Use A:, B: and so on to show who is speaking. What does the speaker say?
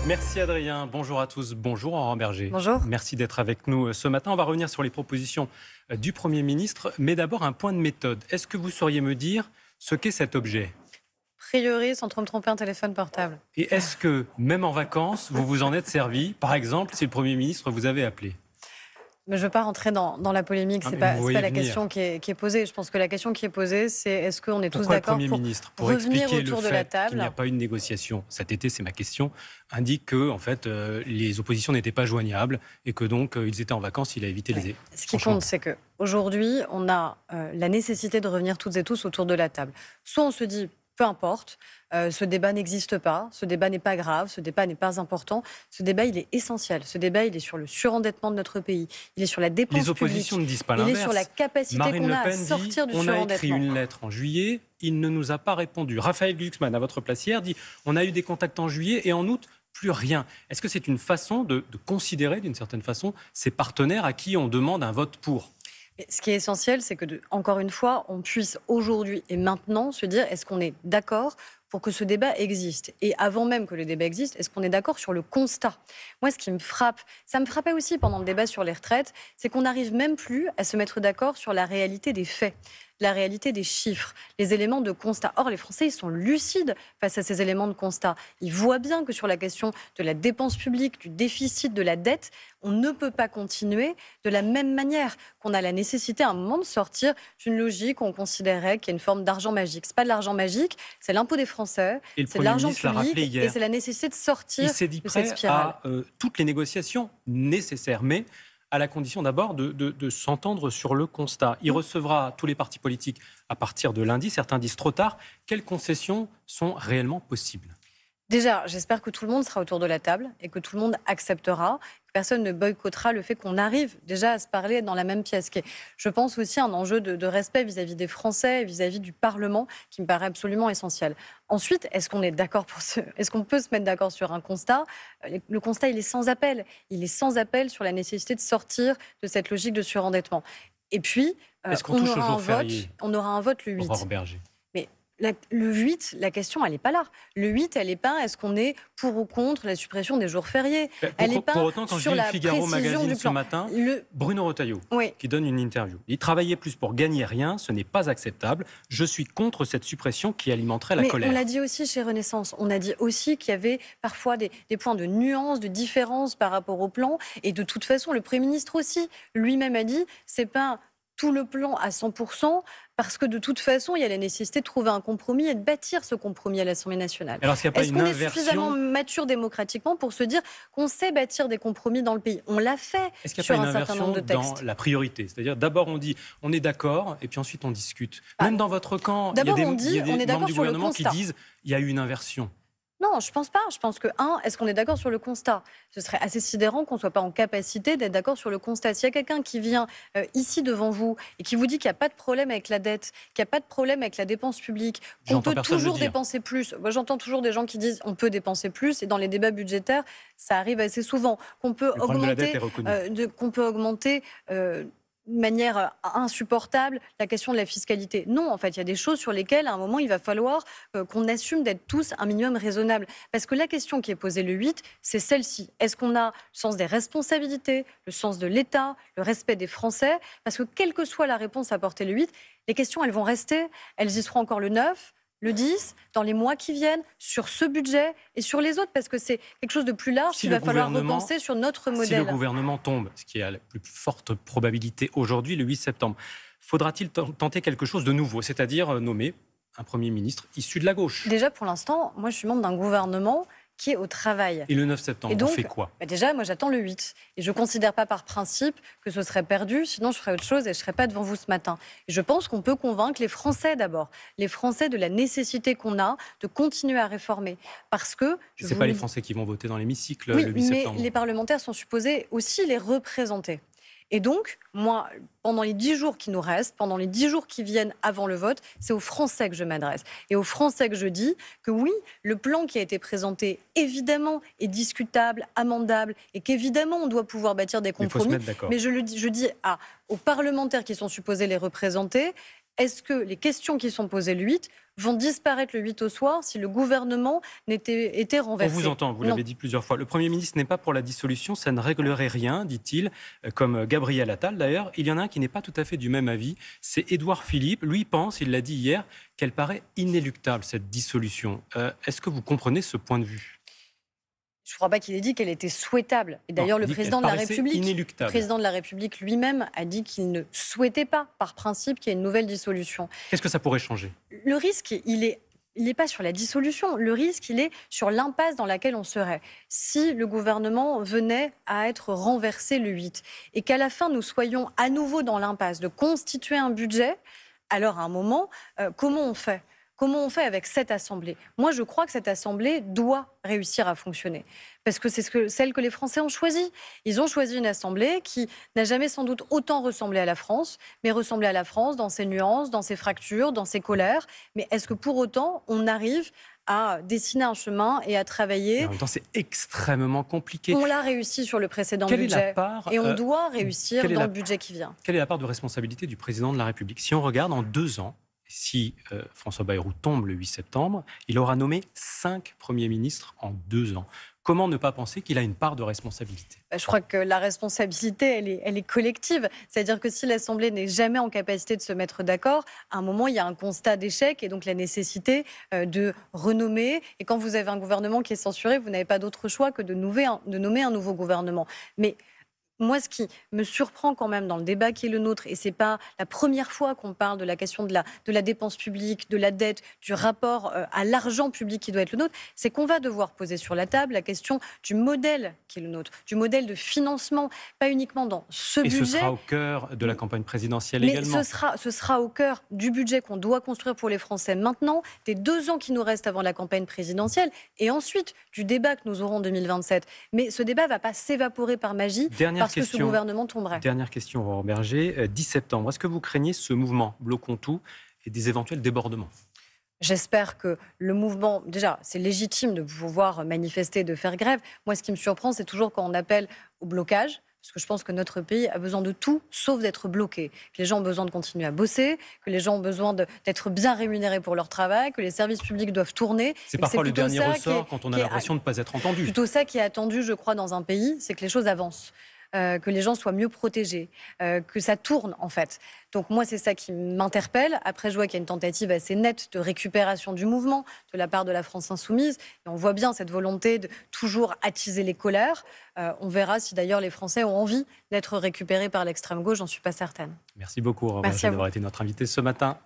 A: Merci Adrien, bonjour à tous, bonjour Laurent Berger.
B: Bonjour.
A: Merci d'être avec nous ce matin. On va revenir sur les propositions du Premier ministre, mais d'abord un point de méthode. Est-ce que vous sauriez me dire ce qu'est cet objet ?
B: A priori, sans trop me tromper, un téléphone portable.
A: Et est-ce que, même en vacances, vous vous en êtes servi, par exemple, si le Premier ministre vous avait appelé ?
B: Mais je ne veux pas rentrer dans la polémique,
A: Ah,
B: ce n'est
A: mais vous
B: pas
A: voyez
B: la
A: venir.
B: question qui est posée. Je pense que la question qui est posée, c'est est-ce qu'on est tous
A: Pourquoi le
B: d'accord
A: Premier
B: pour
A: ministre, pour
B: revenir
A: expliquer le
B: autour de la
A: fait qu'il
B: table
A: n'y a pas eu de négociation cet été, c'est ma question, indique que en fait, les oppositions n'étaient pas joignables et que donc ils étaient en vacances, il a évité les...
B: Ce qui compte, c'est qu'aujourd'hui, on a la nécessité de revenir toutes et tous autour de la table. Soit on se dit, peu importe, ce débat n'existe pas, ce débat n'est pas grave, ce débat n'est pas important. Ce débat, il est essentiel. Ce débat, il est sur le surendettement de notre pays, il est sur la dépense
A: Les oppositions
B: publique,
A: ne disent pas
B: il
A: l'inverse.
B: est sur la capacité
A: Marine
B: qu'on
A: Le
B: a à
A: Pen
B: sortir
A: dit
B: du
A: on a écrit
B: surendettement.
A: une lettre en juillet, il ne nous a pas répondu. Raphaël Glucksmann, à votre place hier, dit on a eu des contacts en juillet et en août, plus rien. Est-ce que c'est une façon de considérer, d'une certaine façon, ces partenaires à qui on demande un vote pour ?
B: Mais ce qui est essentiel, c'est que, encore une fois, on puisse aujourd'hui et maintenant se dire est-ce qu'on est d'accord pour que ce débat existe ? Et avant même que le débat existe, est-ce qu'on est d'accord sur le constat ? Moi, ce qui me frappe, ça me frappait aussi pendant le débat sur les retraites, c'est qu'on n'arrive même plus à se mettre d'accord sur la réalité des faits, la réalité des chiffres, les éléments de constat. Or, les Français, ils sont lucides face à ces éléments de constat. Ils voient bien que sur la question de la dépense publique, du déficit, de la dette, on ne peut pas continuer de la même manière, qu'on a la nécessité à un moment de sortir d'une logique où on considérait qu'il y a une forme d'argent magique. Ce n'est pas de l'argent magique, c'est l'impôt des Français,
A: Et le
B: c'est de
A: Premier
B: l'argent
A: ministre l'a rappelé
B: public
A: hier.
B: et c'est la nécessité de sortir
A: Il s'est dit
B: de cette
A: prêt
B: spirale.
A: à toutes les négociations nécessaires, mais à la condition d'abord de s'entendre sur le constat. Il recevra tous les partis politiques à partir de lundi. Certains disent trop tard. Quelles concessions sont réellement possibles ?
B: Déjà, j'espère que tout le monde sera autour de la table et que tout le monde acceptera, que personne ne boycottera le fait qu'on arrive déjà à se parler dans la même pièce. Qui est, je pense aussi, un enjeu de respect vis-à-vis des Français, vis-à-vis du Parlement, qui me paraît absolument essentiel. Ensuite, est-ce qu'on est d'accord est-ce qu'on peut se mettre d'accord sur un constat ? Le constat, il est sans appel. Il est sans appel sur la nécessité de sortir de cette logique de surendettement. Et puis,
A: Est-ce qu'on touche au jour férié ?
B: on aura un vote le 8.
A: Aurore Berger.
B: Mais le 8, la question, elle n'est pas là. Le 8, elle n'est pas est-ce qu'on est pour ou contre la suppression des jours fériés. Elle n'est pas
A: pour autant, quand je
B: sur
A: lis le
B: la
A: Figaro
B: précision
A: Magazine
B: du
A: ce
B: plan.
A: matin, Bruno Retailleau,
B: Oui.
A: qui donne une interview. Il travaillait plus pour gagner rien, ce n'est pas acceptable. Je suis contre cette suppression qui alimenterait la colère.
B: On l'a dit aussi chez Renaissance. On a dit aussi qu'il y avait parfois des points de nuance, de différence par rapport au plan. Et de toute façon, le Premier ministre aussi, lui-même a dit, c'est pas tout le plan à 100%, parce que de toute façon, il y a la nécessité de trouver un compromis et de bâtir ce compromis à l'Assemblée nationale.
A: Alors, s'il n'y a pas
B: Est-ce
A: une
B: qu'on est
A: inversion...
B: suffisamment mature démocratiquement pour se dire qu'on sait bâtir des compromis dans le pays ? On l'a fait sur un certain nombre de textes.
A: Dans la priorité, c'est-à-dire d'abord on dit on est d'accord et puis ensuite on discute. Même dans votre camp, il y a des membres du gouvernement qui disent il y a eu une inversion.
B: Non, je pense pas. Je pense que, est-ce qu'on est d'accord sur le constat ? Ce serait assez sidérant qu'on ne soit pas en capacité d'être d'accord sur le constat. S'il y a quelqu'un qui vient ici devant vous et qui vous dit qu'il n'y a pas de problème avec la dette, qu'il n'y a pas de problème avec la dépense publique, qu'on peut toujours dépenser plus. Moi, j'entends toujours des gens qui disent on peut dépenser plus, et dans les débats budgétaires, ça arrive assez souvent. Qu'on peut augmenter de manière insupportable la question de la fiscalité. Non, en fait, il y a des choses sur lesquelles, à un moment, il va falloir qu'on assume d'être tous un minimum raisonnable. Parce que la question qui est posée le 8, c'est celle-ci. Est-ce qu'on a le sens des responsabilités, le sens de l'État, le respect des Français ? Parce que quelle que soit la réponse apportée le 8, les questions, elles vont rester. Elles y seront encore le 9, le 10, dans les mois qui viennent, sur ce budget et sur les autres, parce que c'est quelque chose de plus large qu'il va falloir repenser sur notre modèle.
A: Si le gouvernement tombe, ce qui est à la plus forte probabilité aujourd'hui, le 8 septembre, faudra-t-il tenter quelque chose de nouveau, c'est-à-dire nommer un Premier ministre issu de la gauche ?
B: Déjà, pour l'instant, moi, je suis membre d'un gouvernement qui est au travail.
A: Et le 9 septembre, on fait quoi ?
B: Déjà, moi, j'attends le 8. Et je ne considère pas par principe que ce serait perdu, sinon je ferais autre chose et je ne serais pas devant vous ce matin. Et je pense qu'on peut convaincre les Français d'abord, les Français de la nécessité qu'on a de continuer à réformer. Parce que...
A: Ce n'est pas les Français qui vont voter dans l'hémicycle
B: le
A: 8 septembre.
B: Mais les parlementaires sont supposés aussi les représenter. Et donc, moi, pendant les 10 jours qui nous restent, pendant les 10 jours qui viennent avant le vote, c'est aux Français que je m'adresse. Et aux Français que je dis que oui, le plan qui a été présenté, évidemment, est discutable, amendable, et qu'évidemment, on doit pouvoir bâtir des compromis. Mais je dis aux parlementaires qui sont supposés les représenter, est-ce que les questions qui sont posées le 8 vont disparaître le 8 au soir si le gouvernement était
A: On
B: renversé?
A: vous entend, vous
B: Non.
A: l'avez dit plusieurs fois. Le Premier ministre n'est pas pour la dissolution, ça ne réglerait rien, dit-il, comme Gabriel Attal d'ailleurs. Il y en a un qui n'est pas tout à fait du même avis, c'est Édouard Philippe. Lui pense, il l'a dit hier, qu'elle paraît inéluctable, cette dissolution. Est-ce que vous comprenez ce point de vue?
B: Je ne crois pas qu'il ait dit qu'elle était souhaitable. Et d'ailleurs,
A: Non, il
B: le
A: dit qu'elle
B: président de la
A: paraissait
B: République,
A: inéluctable.
B: lui-même a dit qu'il ne souhaitait pas, par principe, qu'il y ait une nouvelle dissolution.
A: Qu'est-ce que ça pourrait changer?
B: Le risque, il n'est pas sur la dissolution. Le risque, il est sur l'impasse dans laquelle on serait si le gouvernement venait à être renversé le 8 et qu'à la fin, nous soyons à nouveau dans l'impasse de constituer un budget. Alors, à un moment, comment on fait? Comment on fait avec cette Assemblée? Moi, je crois que cette Assemblée doit réussir à fonctionner. Parce que c'est celle que les Français ont choisie. Ils ont choisi une Assemblée qui n'a jamais sans doute autant ressemblé à la France, mais ressemblé à la France dans ses nuances, dans ses fractures, dans ses colères. Mais est-ce que pour autant, on arrive à dessiner un chemin et à travailler?
A: Et en même temps, c'est extrêmement compliqué.
B: On l'a réussi sur le précédent
A: Quelle est la
B: budget.
A: part,
B: Et on doit réussir
A: quelle est
B: dans
A: la-
B: le budget qui vient.
A: Quelle est la part de responsabilité du président de la République? Si on regarde en 2 ans, si François Bayrou tombe le 8 septembre, il aura nommé 5 premiers ministres en 2 ans. Comment ne pas penser qu'il a une part de responsabilité?
B: Je crois que la responsabilité, elle est collective. C'est-à-dire que si l'Assemblée n'est jamais en capacité de se mettre d'accord, à un moment, il y a un constat d'échec et donc la nécessité de renommer. Et quand vous avez un gouvernement qui est censuré, vous n'avez pas d'autre choix que de nommer un nouveau gouvernement. Mais moi, ce qui me surprend quand même dans le débat qui est le nôtre, et c'est pas la première fois qu'on parle de la question de la dépense publique, de la dette, du rapport à l'argent public qui doit être le nôtre, c'est qu'on va devoir poser sur la table la question du modèle qui est le nôtre, du modèle de financement, pas uniquement dans ce
A: Et
B: budget.
A: ce sera au cœur de la campagne présidentielle
B: Mais
A: également.
B: ce sera au cœur du budget qu'on doit construire pour les Français maintenant, des 2 ans qui nous restent avant la campagne présidentielle, et ensuite du débat que nous aurons en 2027. Mais ce débat ne va pas s'évaporer par magie parce que ce gouvernement tomberait.
A: Dernière question, Aurore Bergé. 10 septembre, est-ce que vous craignez ce mouvement Bloquons tout et des éventuels débordements?
B: J'espère que le mouvement, déjà, c'est légitime de pouvoir manifester, de faire grève. Moi, ce qui me surprend, c'est toujours quand on appelle au blocage. Parce que je pense que notre pays a besoin de tout, sauf d'être bloqué. Que les gens ont besoin de continuer à bosser, que les gens ont besoin d'être bien rémunérés pour leur travail, que les services publics doivent tourner.
A: C'est parfois le dernier ressort quand on a l'impression de ne pas être entendu.
B: Plutôt ça qui est attendu, je crois, dans un pays, c'est que les choses avancent. Que les gens soient mieux protégés, que ça tourne en fait. Donc moi c'est ça qui m'interpelle. Après je vois qu'il y a une tentative assez nette de récupération du mouvement de la part de la France insoumise. Et on voit bien cette volonté de toujours attiser les colères. On verra si d'ailleurs les Français ont envie d'être récupérés par l'extrême gauche, j'en suis pas certaine.
A: Merci beaucoup Aurore Bergé d'avoir été notre invitée ce matin.